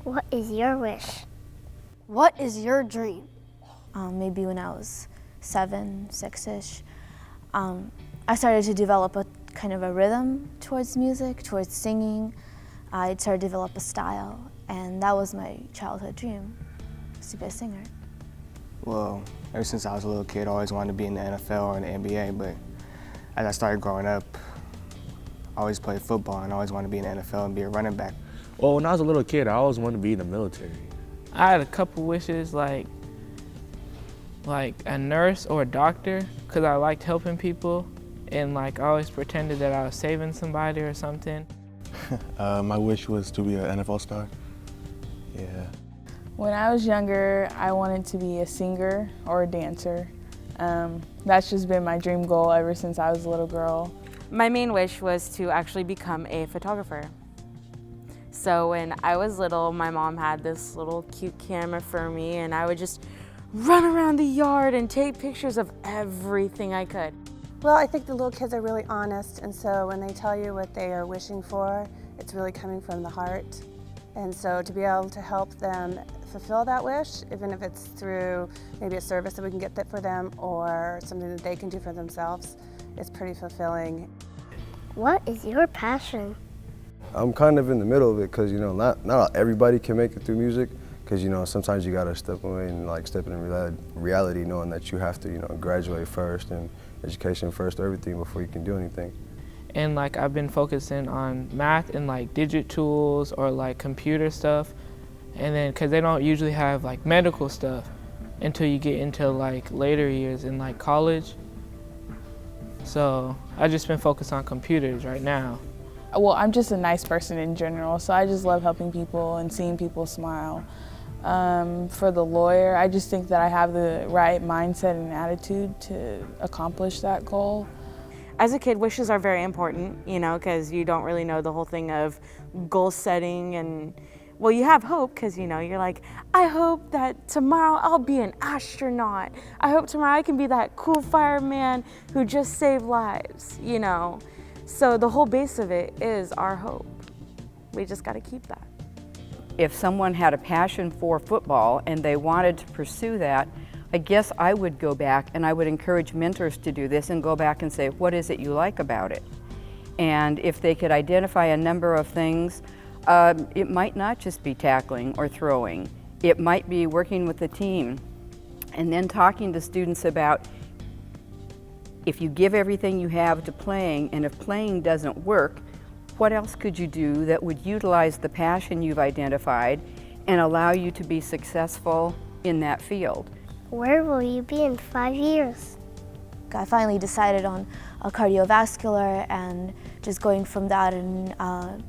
What is your wish? What is your dream? Maybe when I was 7, 6-ish, I started to develop a kind of a rhythm towards music, towards singing. I started to develop a style, and that was my childhood dream, was to be a singer. Well, ever since I was a little kid, I always wanted to be in the NFL or in the NBA, but as I started growing up, I always played football and I always wanted to be in the NFL and be a running back. Well, when I was a little kid, I always wanted to be in the military. I had a couple wishes, like a nurse or a doctor, because I liked helping people, and I always pretended that I was saving somebody or something. My wish was to be an NFL star. Yeah. When I was younger, I wanted to be a singer or a dancer. That's just been my dream goal ever since I was a little girl. My main wish was to actually become a photographer. So when I was little, my mom had this little cute camera for me, and I would just run around the yard and take pictures of everything I could. Well, I think the little kids are really honest, and so when they tell you what they are wishing for, it's really coming from the heart. And so to be able to help them fulfill that wish, even if it's through maybe a service that we can get that for them or something that they can do for themselves, is pretty fulfilling. What is your passion? I'm kind of in the middle of it because, not everybody can make it through music because, sometimes you got to step away and step in reality knowing that you have to, graduate first and education first, everything before you can do anything. And I've been focusing on math and digit tools or computer stuff. And then, because they don't usually have medical stuff until you get into later years in college. So I've just been focused on computers right now. Well, I'm just a nice person in general, so I just love helping people and seeing people smile. For the lawyer, I just think that I have the right mindset and attitude to accomplish that goal. As a kid, wishes are very important, because you don't really know the whole thing of goal setting and, well, you have hope because, you're like, I hope that tomorrow I'll be an astronaut. I hope tomorrow I can be that cool fireman who just saved lives, So the whole base of it is our hope. We just got to keep that. If someone had a passion for football and they wanted to pursue that, I guess I would go back and I would encourage mentors to do this and go back and say, what is it you like about it? And if they could identify a number of things, it might not just be tackling or throwing. It might be working with the team and then talking to students about if you give everything you have to playing and if playing doesn't work, what else could you do that would utilize the passion you've identified and allow you to be successful in that field? Where will you be in 5 years? I finally decided on a cardiovascular and just going from that, and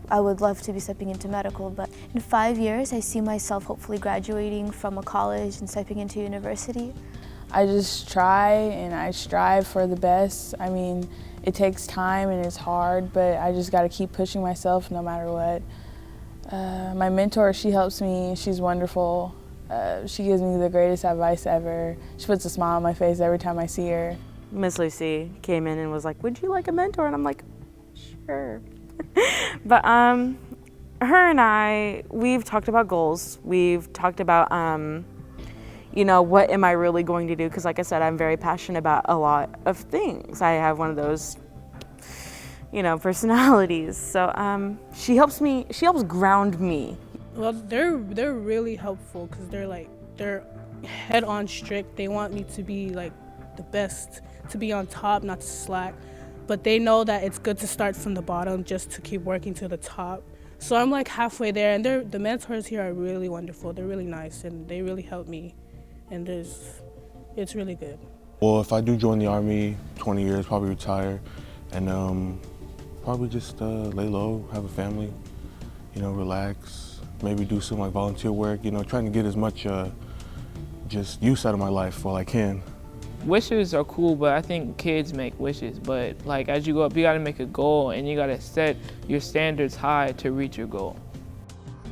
I would love to be stepping into medical, but in 5 years I see myself hopefully graduating from a college and stepping into university. I just try and I strive for the best. I mean, it takes time and it's hard, but I just got to keep pushing myself no matter what. My mentor, she helps me, she's wonderful. She gives me the greatest advice ever. She puts a smile on my face every time I see her. Miss Lucy came in and was like, would you like a mentor? And I'm like, sure. But her and I, we've talked about goals. We've talked about, what am I really going to do? Because like I said, I'm very passionate about a lot of things. I have one of those, personalities. So she helps ground me. Well, they're really helpful because they're head on strict. They want me to be the best, to be on top, not to slack. But they know that it's good to start from the bottom just to keep working to the top. So I'm halfway there, and the mentors here are really wonderful. They're really nice, and they really help me. And it's really good. Well, if I do join the Army, 20 years, probably retire, and probably just lay low, have a family, relax, maybe do some volunteer work, trying to get as much just use out of my life while I can. Wishes are cool, but I think kids make wishes. But as you go up, you gotta make a goal and you gotta set your standards high to reach your goal.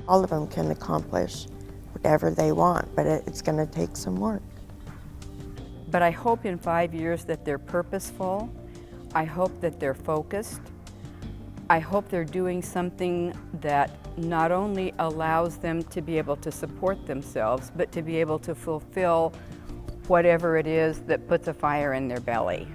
All of them can accomplish whatever they want, but it's gonna take some work. But I hope in 5 years that they're purposeful. I hope that they're focused. I hope they're doing something that not only allows them to be able to support themselves, but to be able to fulfill whatever it is that puts a fire in their belly.